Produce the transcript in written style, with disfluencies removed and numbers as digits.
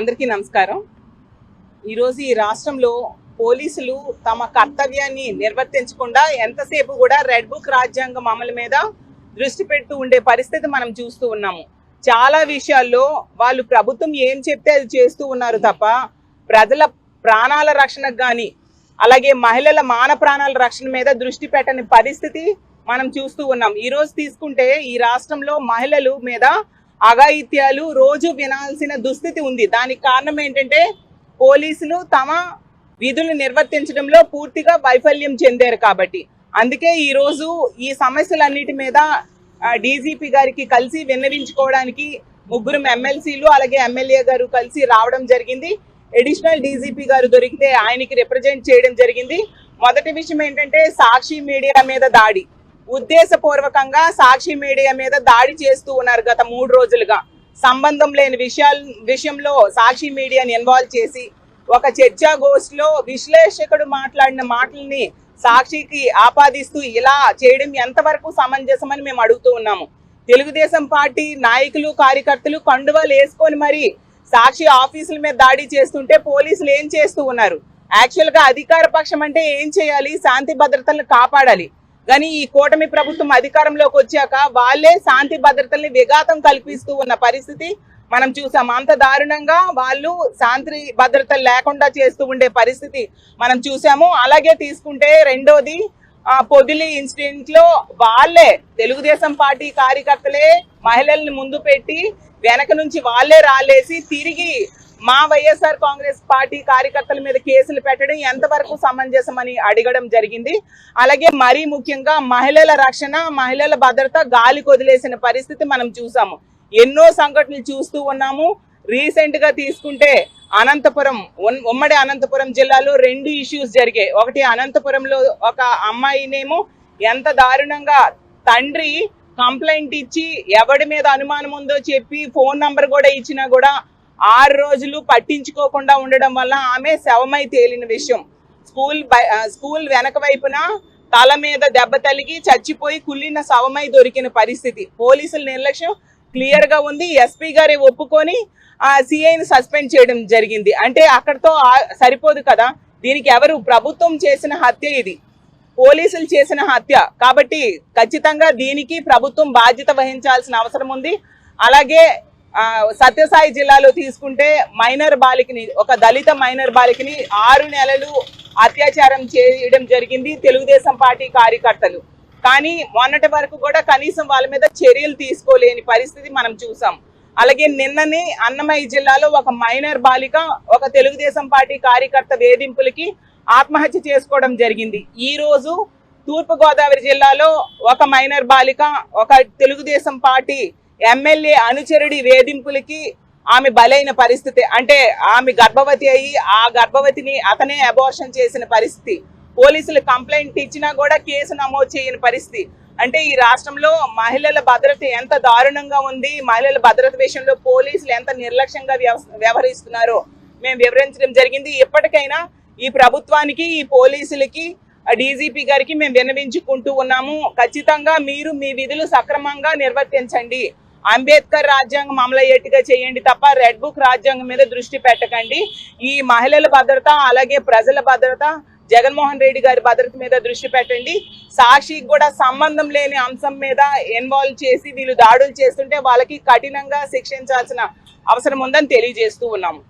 అందరికీ నమస్కారం. ఈరోజు ఈ రాష్ట్రంలో పోలీసులు తమ కర్తవ్యాన్ని నిర్వర్తించకుండా ఎంతసేపు కూడా రెడ్ బుక్ రాజ్యాంగం అమలు మీద దృష్టి పెడుతూ ఉండే పరిస్థితి మనం చూస్తూ ఉన్నాము. చాలా విషయాల్లో వాళ్ళు ప్రభుత్వం ఏం చెప్తే అది చేస్తూ ఉన్నారు తప్ప ప్రజల ప్రాణాల రక్షణకు కానీ అలాగే మహిళల మాన ప్రాణాల రక్షణ మీద దృష్టి పెట్టని పరిస్థితి మనం చూస్తూ ఉన్నాం. ఈ రోజు తీసుకుంటే ఈ రాష్ట్రంలో మహిళలు మీద అఘాయిత్యాలు రోజు వినాల్సిన దుస్థితి ఉంది. దానికి కారణం ఏంటంటే పోలీసులు తమ విధులు నిర్వర్తించడంలో పూర్తిగా వైఫల్యం చెందారు కాబట్టి. అందుకే ఈరోజు ఈ సమస్యలన్నిటి మీద డీజీపీ గారికి కలిసి విన్నవించుకోవడానికి ముగ్గురు ఎమ్మెల్సీలు అలాగే ఎమ్మెల్యే గారు కలిసి రావడం జరిగింది. అడిషనల్ డీజీపీ గారు దొరికితే ఆయనకి రిప్రజెంట్ చేయడం జరిగింది. మొదటి విషయం ఏంటంటే సాక్షి మీడియా మీద దాడి, ఉద్దేశపూర్వకంగా సాక్షి మీడియా మీద దాడి చేస్తూ ఉన్నారు. గత 3 రోజులుగా సంబంధం లేని విషయంలో సాక్షి మీడియాని ఇన్వాల్వ్ చేసి ఒక చర్చాగోష్ఠిలో విశ్లేషకుడు మాట్లాడిన మాటల్ని సాక్షికి ఆపాదిస్తూ ఇలా చేయడం ఎంతవరకు సమంజసమని మేము అడుగుతూ ఉన్నాము. తెలుగుదేశం పార్టీ నాయకులు కార్యకర్తలు కండువాలు వేసుకొని మరి సాక్షి ఆఫీసుల మీద దాడి చేస్తుంటే పోలీసులు ఏం చేస్తూ ఉన్నారు? యాక్చువల్గా అధికార పక్షం అంటే ఏం చేయాలి? శాంతి భద్రతలను కాపాడాలి. కానీ ఈ కూటమి ప్రభుత్వం అధికారంలోకి వచ్చాక వాళ్ళే శాంతి భద్రతల్ని విఘాతం కల్పిస్తూ ఉన్న పరిస్థితి మనం చూసాం. అంత దారుణంగా వాళ్ళు శాంతి భద్రతలు లేకుండా చేస్తూ ఉండే పరిస్థితి మనం చూసాము. అలాగే తీసుకుంటే రెండోది పొదిలి ఇన్సిడెంట్ లో వాళ్ళే తెలుగుదేశం పార్టీ కార్యకర్తలే మహిళల్ని ముందు పెట్టి వెనక నుంచి వాళ్ళే రాలేసి తిరిగి మా వైఎస్ఆర్ కాంగ్రెస్ పార్టీ కార్యకర్తల మీద కేసులు పెట్టడం ఎంతవరకు సమంజసమని అడగడం జరిగింది. అలాగే మరీ ముఖ్యంగా మహిళల రక్షణ, మహిళల భద్రత గాలి కొదిలేసిన పరిస్థితి మనం చూసాము. ఎన్నో సంఘటనలు చూస్తూ ఉన్నాము. రీసెంట్ గా తీసుకుంటే అనంతపురం, ఉమ్మడి అనంతపురం జిల్లాలో 2 ఇష్యూస్ జరిగాయి. ఒకటి అనంతపురంలో ఒక అమ్మాయినేమో ఎంత దారుణంగా తండ్రి కంప్లైంట్ ఇచ్చి ఎవడి మీద అనుమానం ఉందో చెప్పి ఫోన్ నంబర్ కూడా ఇచ్చినా కూడా 6 రోజులు పట్టించుకోకుండా ఉండడం వల్ల ఆమె శవమై తేలిన విషయం. స్కూల్ వెనక వైపున తల మీద దెబ్బ తలిగి చచ్చిపోయి కుళ్ళిన శవమై దొరికిన పరిస్థితి. పోలీసుల నిర్లక్ష్యం క్లియర్ గా ఉంది. ఎస్పీ గారే ఒప్పుకొని సిఐని సస్పెండ్ చేయడం జరిగింది. అంటే అక్కడతో సరిపోదు కదా, దీనికి ఎవరు? ప్రభుత్వం చేసిన హత్య, ఇది పోలీసులు చేసిన హత్య కాబట్టి ఖచ్చితంగా దీనికి ప్రభుత్వం బాధ్యత వహించాల్సిన అవసరం ఉంది. అలాగే సత్యసాయి జిల్లాలో తీసుకుంటే మైనర్ బాలికని, ఒక దళిత మైనర్ బాలికని 6 నెలలు అత్యాచారం చేయడం జరిగింది తెలుగుదేశం పార్టీ కార్యకర్తలు. కానీ మొన్నటి వరకు కూడా కనీసం వాళ్ళ మీద చర్యలు తీసుకోలేని పరిస్థితి మనం చూసాం. అలాగే నిన్ననే అన్నమయ్య జిల్లాలో ఒక మైనర్ బాలిక ఒక తెలుగుదేశం పార్టీ కార్యకర్త వేధింపులకి ఆత్మహత్య చేసుకోవడం జరిగింది. ఈ రోజు తూర్పుగోదావరి జిల్లాలో ఒక మైనర్ బాలిక ఒక తెలుగుదేశం పార్టీ ఎమ్మెల్యే అనుచరుడి వేధింపులకి ఆమె బలైన పరిస్థితి. అంటే ఆమె గర్భవతి అయ్యి ఆ గర్భవతిని అతనే అబార్షన్ చేసిన పరిస్థితి. పోలీసులు కంప్లైంట్ ఇచ్చినా కూడా కేసు నమోదు చేయని పరిస్థితి. అంటే ఈ రాష్ట్రంలో మహిళల భద్రత ఎంత దారుణంగా ఉంది, మహిళల భద్రత విషయంలో పోలీసులు ఎంత నిర్లక్ష్యంగా వ్యవహరిస్తున్నారో మేము వివరించడం జరిగింది. ఎప్పటికైనా ఈ ప్రభుత్వానికి, ఈ పోలీసులకి, డీజీపీ గారికి మేము విన్నవించుకుంటూ ఉన్నాము. ఖచ్చితంగా మీరు మీ విధులు సక్రమంగా నిర్వర్తించండి. అంబేద్కర్ రాజ్యాంగం అమలయ్యేట్టుగా చేయండి తప్ప రెడ్ బుక్ రాజ్యాంగం మీద దృష్టి పెట్టకండి. ఈ మహిళల భద్రత అలాగే ప్రజల భద్రత, జగన్మోహన్ రెడ్డి గారి భద్రత మీద దృష్టి పెట్టండి. సాక్షికి కూడా సంబంధం లేని అంశం మీద ఇన్వాల్వ్ చేసి వీళ్ళు దాడులు చేస్తుంటే వాళ్ళకి కఠినంగా శిక్షించాల్సిన అవసరం ఉందని తెలియజేస్తూ ఉన్నాము.